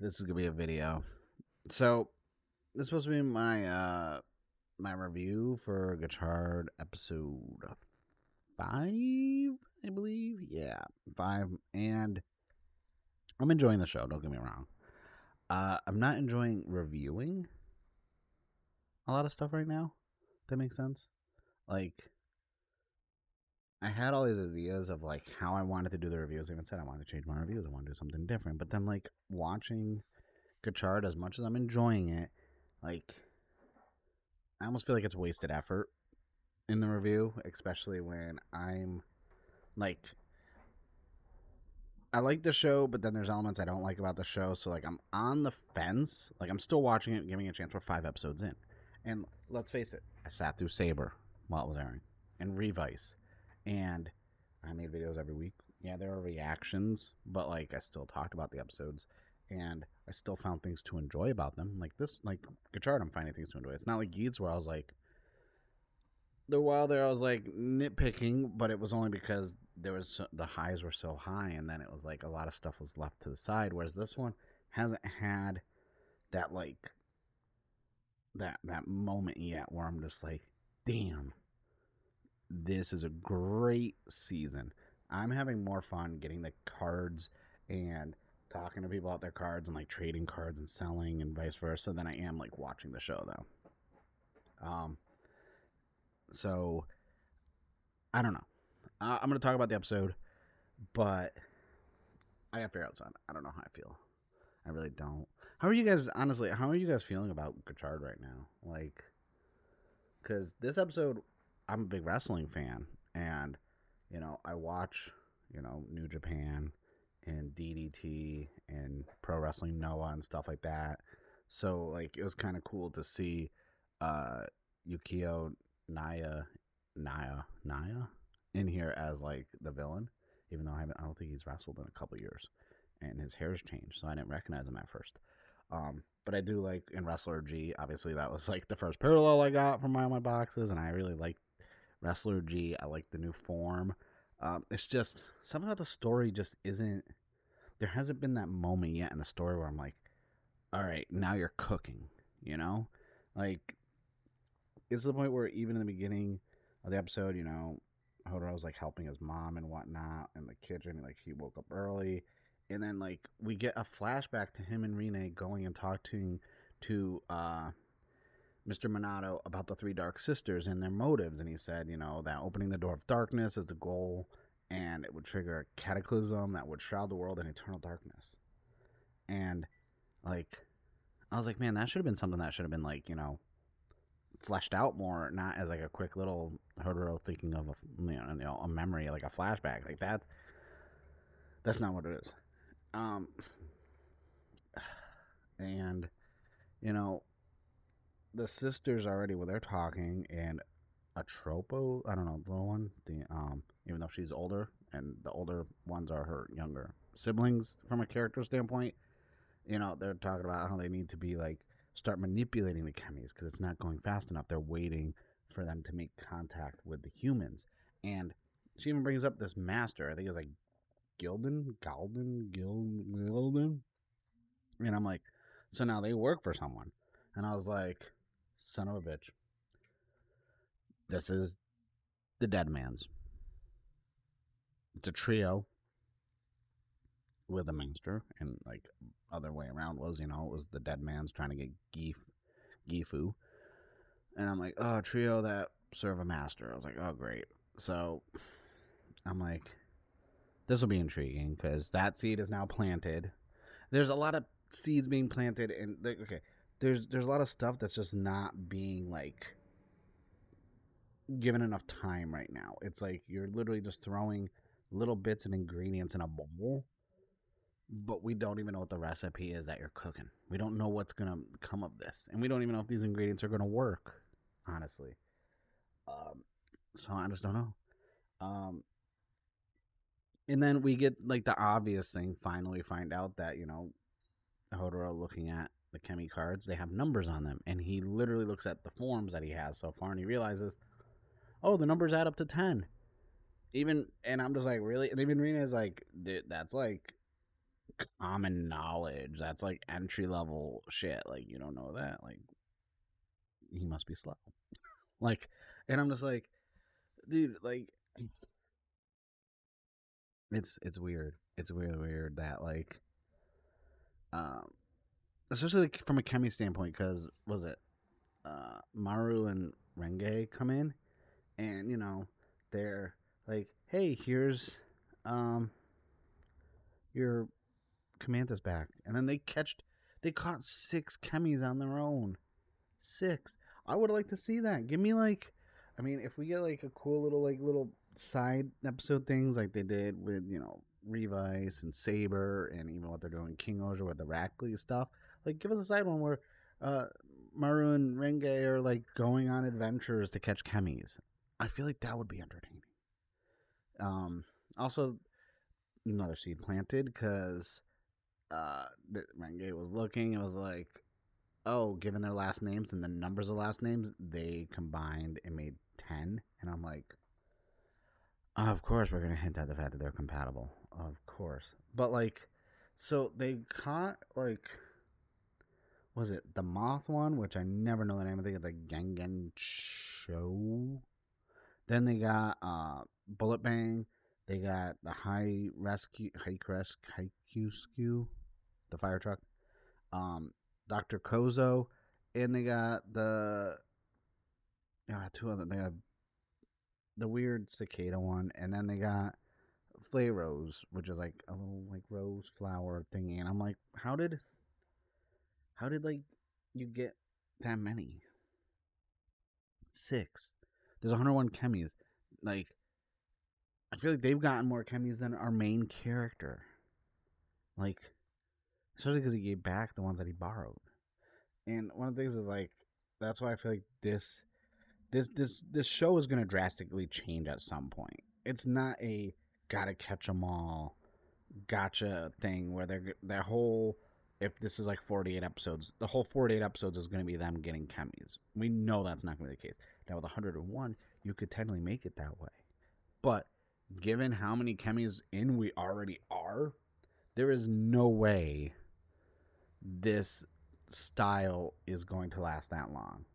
This is gonna be a video. So this is supposed to be my review for Gotchard episode 5, I believe. Yeah, 5, and I'm enjoying the show. Don't get me wrong. I'm not enjoying reviewing a lot of stuff right now. That makes sense. Like, I had all these ideas of like how I wanted to do the reviews. I even said I wanted to change my reviews. I want to do something different. But then like watching Gotchard, as much as I'm enjoying it, like I almost feel like it's wasted effort in the review, especially when I'm like I like the show, but then there's elements I don't like about the show. So like I'm on the fence. Like I'm still watching it, giving it a chance. We're 5 episodes in, and let's face it, I sat through Saber while it was airing, and Revice, and I made videos every week. Yeah, there are reactions, but like I still talked about the episodes, and I still found things to enjoy about them. Like this, like Gotchard, I'm finding things to enjoy. It's not like Geeds where I was like, the while there I was like nitpicking, but it was only because the highs were so high, and then it was like a lot of stuff was left to the side. Whereas this one hasn't had that like that moment yet where I'm just like, damn, this is a great season. I'm having more fun getting the cards and talking to people about their cards and like trading cards and selling and vice versa than I am like watching the show though. So I don't know. I'm gonna talk about the episode, but I gotta figure out something. I don't know how I feel. I really don't. How are you guys? Honestly, how are you guys feeling about Gotchard right now? Like, because this episode, I'm a big wrestling fan, and I watch New Japan and DDT and Pro Wrestling Noah and stuff like that. So like, it was kind of cool to see uh, Yukio Naya in here as like the villain, even though I don't think he's wrestled in a couple years, and his hair's changed, so I didn't recognize him at first. But I do like in Wrestler G. Obviously, that was like the first parallel I got from my boxes, and I really like Wrestler G. I like the new form. It's just something about the story just isn't. There hasn't been that moment yet in the story where I'm like, all right, now you're cooking. You know, like it's the point where even in the beginning of the episode, Hotaro was like helping his mom and whatnot in the kitchen. Like he woke up early, and then like we get a flashback to him and Rene going and talking to Mr. Minato about the three dark sisters and their motives, and he said, that opening the door of darkness is the goal, and it would trigger a cataclysm that would shroud the world in eternal darkness. And like I was like, man, that should have been something that should have been like fleshed out more, not as like a quick little Hotaro thinking of a memory, like a flashback, like that. That's not what it is. And you know, the sisters already they're talking, and a tropo, I don't know, the little one, even though she's older, and the older ones are her younger siblings from a character standpoint. They're talking about how they need to be like start manipulating the chemies because it's not going fast enough. They're waiting for them to make contact with the humans. And she even brings up this master. I think it's like Gilden. And I'm like, so now they work for someone. And I was like, son of a bitch. This is the dead man's. It's a trio with a master, and like other way around was, it was the dead man's trying to get Gifu. And I'm like, oh, trio that serve a master. I was like, oh, great. So I'm like, this will be intriguing because that seed is now planted. There's a lot of seeds being planted, and okay, there's a lot of stuff that's just not being like given enough time right now. It's like you're literally just throwing little bits of ingredients in a bowl, but we don't even know what the recipe is that you're cooking. We don't know what's gonna come of this, and we don't even know if these ingredients are gonna work, honestly. So I just don't know. And then we get like the obvious thing. Finally, find out that Hotaro looking at the chemi cards, they have numbers on them, and he literally looks at the forms that he has so far, and he realizes, oh, the numbers add up to 10. And I'm just like, really? And even Rena is like, dude, that's like common knowledge. That's like entry level shit. Like you don't know that. Like he must be slow. Like, and I'm just like, dude, like it's weird. It's weird that like, um, especially like from a chemi standpoint, because was it Maru and Renge come in, and they're like, hey, here's um your Commanda's back, and then they caught six chemis on their own. Six. I would like to see that. Give me like, I mean, if we get like a cool little side episode things like they did with Revice and Saber, and even what they're doing King Oja with the Rackley stuff. Like, give us a side one where uh, Maru and Renge are like going on adventures to catch chemis. I feel like that would be entertaining. Also, another seed planted because Renge was looking. It was like, oh, given their last names and the numbers of last names, they combined and made 10. And I'm like, of course, we're going to hint at the fact that they're compatible. Of course. But, like, so they caught, like, was it the Moth one, which I never know the name. I think it's like Gengen Show. Then they got Bullet Bang. They got the Hike Rescue, the fire truck. Um, Dr. Kozo. And they got the two other. They have the weird cicada one, and then they got Flay Rose, which is like a little like rose flower thingy. And I'm like, how did like you get that many? Six. There's 101 chemis. Like I feel like they've gotten more chemis than our main character. Like especially because he gave back the ones that he borrowed. And one of the things is like that's why I feel like this show is going to drastically change at some point. It's not a gotta catch 'em all gotcha thing where their whole if this is like 48 episodes, the whole 48 episodes is going to be them getting chemis. We know that's not going to be the case. Now with 101, you could technically make it that way, but given how many chemis in we already are, there is no way this style is going to last that long.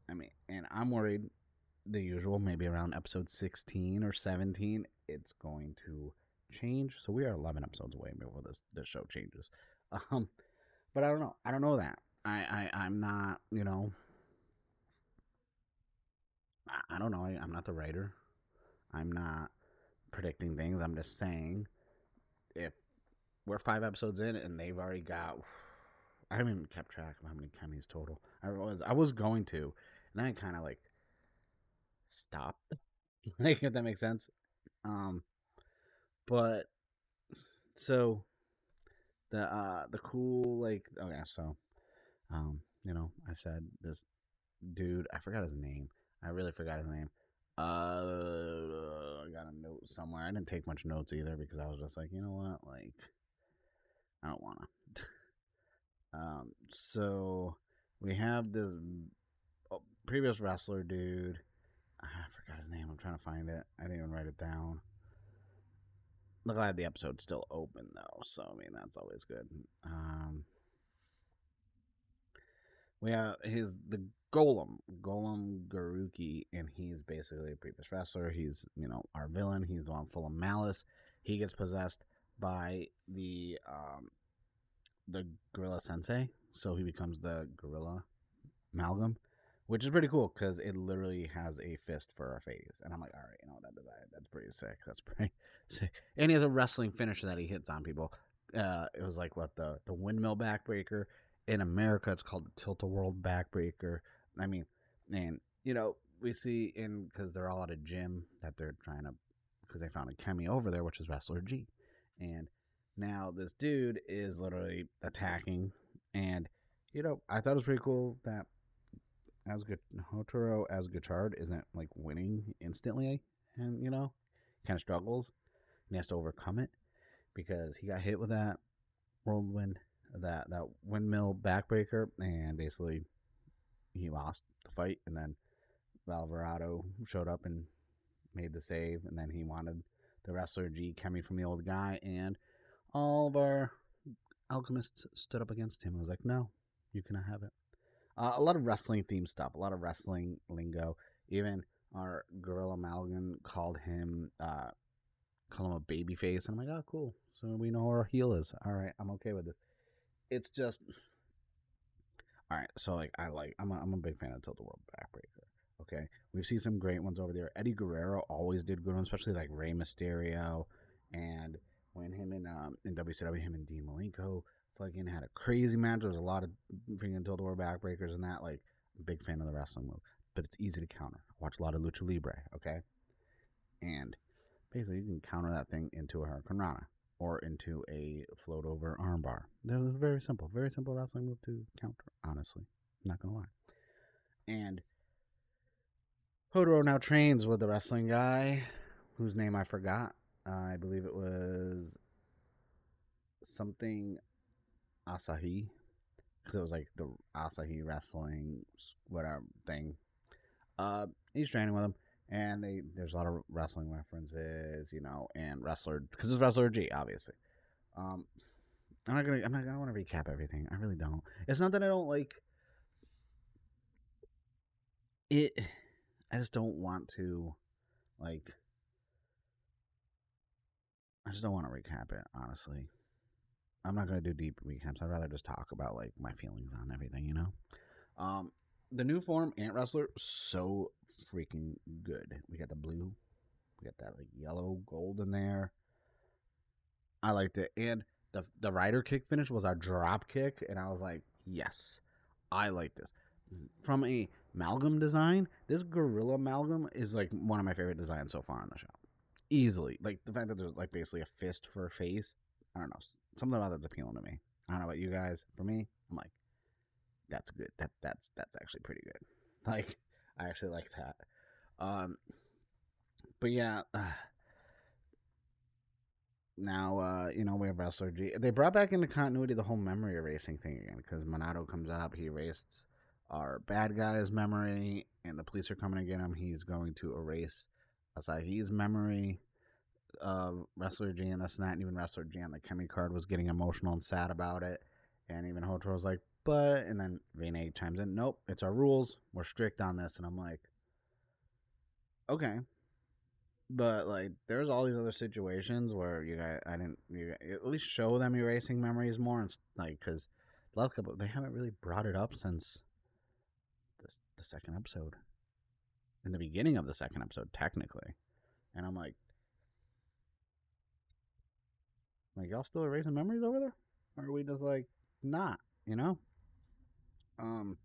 I mean, and I'm worried the usual, maybe around episode 16 or 17, it's going to change. So we are 11 episodes away before this show changes. Um, but I don't know. I don't know that. I'm not. I don't know. I'm not the writer. I'm not predicting things. I'm just saying if we're 5 episodes in and they've already got. I haven't even kept track of how many chemis total. I was going to, and then I kind of like stopped. Like if that makes sense. Um, but so the cool like okay so I said this dude I forgot his name. I really forgot his name. I got a note somewhere. I didn't take much notes either because I was just like, you know what, like I don't wanna. So we have this previous wrestler dude. I forgot his name. I'm trying to find it. I didn't even write it down. I'm glad the episode's still open though, so I mean that's always good. We have the Golem Garuki, and he's basically a previous wrestler. He's our villain. He's the one full of malice. He gets possessed by the Gorilla Sensei, so he becomes the Gorilla Amalgam, which is pretty cool because it literally has a fist for a face. And I'm like, all right, that's pretty sick. That's pretty sick. And he has a wrestling finisher that he hits on people. It was like what the windmill backbreaker. In America, it's called the tilt a world backbreaker. I mean, and we see in because they're all at a gym that they're trying to because they found a chemi over there, which is Wrestler G, and now this dude is literally attacking, and I thought it was pretty cool that as good Hotaro as Gotchard isn't like winning instantly, and kind of struggles and he has to overcome it because he got hit with that whirlwind, that windmill backbreaker, and basically he lost the fight, and then Alvarado showed up and made the save, and then he wanted the wrestler G Kemi from the old guy, and all of our Alchemist stood up against him and was like, "No, you cannot have it." A lot of wrestling themed stuff, a lot of wrestling lingo. Even our Gorilla Malgan called him a baby face, and I'm like, "Oh, cool. So we know who our heel is. All right, I'm okay with it." It's just all right. So like, I'm a big fan of Tilt the World Backbreaker. Okay, we've seen some great ones over there. Eddie Guerrero always did good ones, especially like Rey Mysterio, and when him in WCW, him and Dean Malenko fucking had a crazy match. There was a lot of freaking Tilt the World Backbreakers and that. Like, I'm a big fan of the wrestling move, but it's easy to counter. I watch a lot of Lucha Libre. Okay, and basically you can counter that thing into a Hurricane Rana or into a float over armbar. They're very simple wrestling move to counter. Honestly, I'm not gonna lie. And Hotaro now trains with the wrestling guy, whose name I forgot. I believe it was something Asahi, because it was like the Asahi wrestling whatever thing. He's training with him, and there's a lot of wrestling references, and wrestler because it's wrestler G, obviously. Um, I'm not gonna want to recap everything. I really don't. It's not that I don't like it. I just don't want to like. I just don't want to recap it. Honestly, I'm not gonna do deep recaps. I'd rather just talk about like my feelings on everything. Um, the new form Ant Wrestler so freaking good. We got the blue, we got that like yellow gold in there. I liked it, and the rider kick finish was our drop kick, and I was like, yes, I like this. From a amalgam design, this gorilla amalgam is like one of my favorite designs so far on the show. Easily, like the fact that there's like basically a fist for a face. I don't know, something about that's appealing to me. I don't know about you guys. For me, I'm like, that's good. That's actually pretty good. Like, I actually like that. Um, but yeah, now we have Wrestler G. They brought back into continuity the whole memory erasing thing again because Monado comes up, he erased our bad guy's memory, and the police are coming to get him. He's going to erase Asahi's memory of Wrestler G and this and that, and even Wrestler G on the Chemi card was getting emotional and sad about it. And even Hotaro's like, but, and then Renee chimes in, nope, it's our rules. We're strict on this. And I'm like, okay. But like, there's all these other situations where you at least show them erasing memories more, and like, because the last couple they haven't really brought it up since the second episode, in the beginning of the second episode, technically. And I'm like y'all still erasing memories over there, or are we just like not, you know? Um,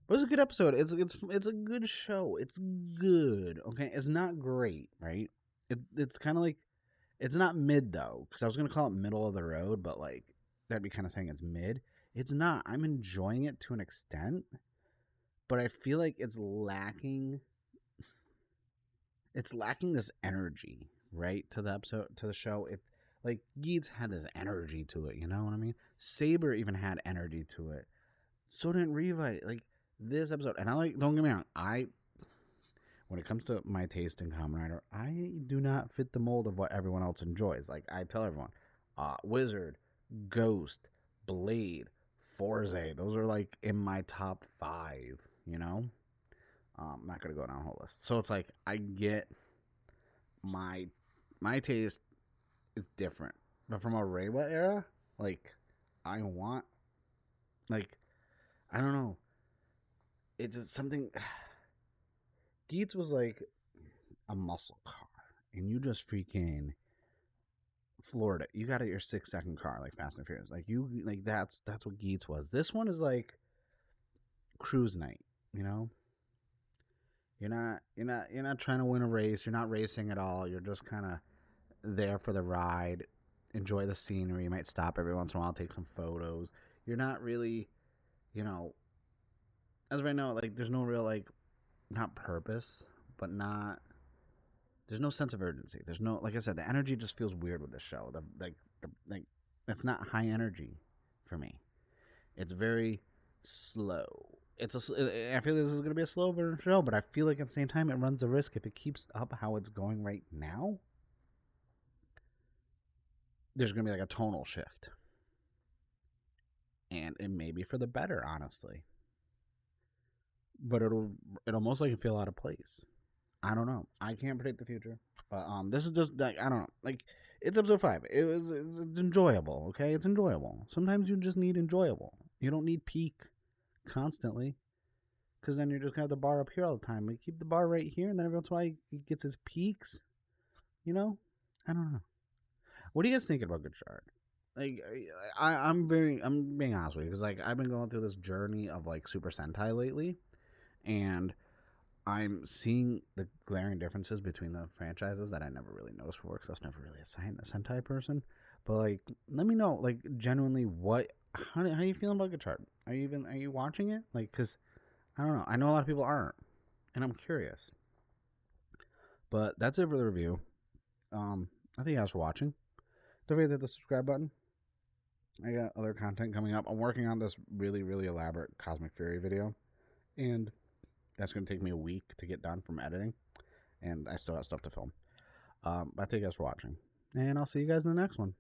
but it's a good episode. It's a good show. It's good. Okay, it's not great, right? It's kind of like it's not mid though, because I was gonna call it middle of the road, but like that'd be kind of saying it's mid. It's not. I'm enjoying it to an extent, but I feel like it's lacking. It's lacking this energy, right, to the episode, to the show. It like Geets had this energy to it. You know what I mean? Saber even had energy to it. So didn't Revi. Like this episode, and I like. Don't get me wrong. When it comes to my taste in Kamen Rider, I do not fit the mold of what everyone else enjoys. Like I tell everyone, Wizard, Ghost, Blade, Forze, those are like in my top 5. I'm not gonna go down a whole list. So it's like I get my my taste is different, but from a Reiwa era, like I want, like I don't know, it's just something. Geets was like a muscle car, and you just freaking floored it. You got it your 6 second car, like Fast and Furious. Like you, like that's what Geets was. This one is like cruise night. You know, you're not trying to win a race. You're not racing at all. You're just kind of there for the ride. Enjoy the scenery. You might stop every once in a while, take some photos. You're not really, you know, as right now, like there's no real like not purpose, but not there's no sense of urgency. There's no, like I said, the energy just feels weird with this show. Like it's not high energy for me. It's very slow. I feel this is going to be a slower show, but I feel like at the same time it runs a risk if it keeps up how it's going right now. There's going to be like a tonal shift. and it may be for the better, honestly. But it'll most likely feel out of place. I don't know. I can't predict the future. But this is just like I don't know. Like it's episode 5. It's enjoyable. Okay, it's enjoyable. Sometimes you just need enjoyable. You don't need peak constantly, because then you're just gonna have the bar up here all the time. We keep the bar right here, and then every once in a while he gets his peaks. You know, I don't know. What are you guys thinking about Gotchard? Like, I'm being honest with you because like I've been going through this journey of like Super Sentai lately, and I'm seeing the glaring differences between the franchises that I never really noticed before because I was never really a Sentai person. But like, let me know, like, genuinely, how you feeling about Gotchard? Are you watching it? Like, cause I don't know. I know a lot of people aren't, and I'm curious. But that's it for the review. I thank you guys for watching. Don't forget to hit the subscribe button. I got other content coming up. I'm working on this really, really elaborate Cosmic Fury video, and that's going to take me a week to get done from editing, and I still have stuff to film. But thank you guys for watching, and I'll see you guys in the next one.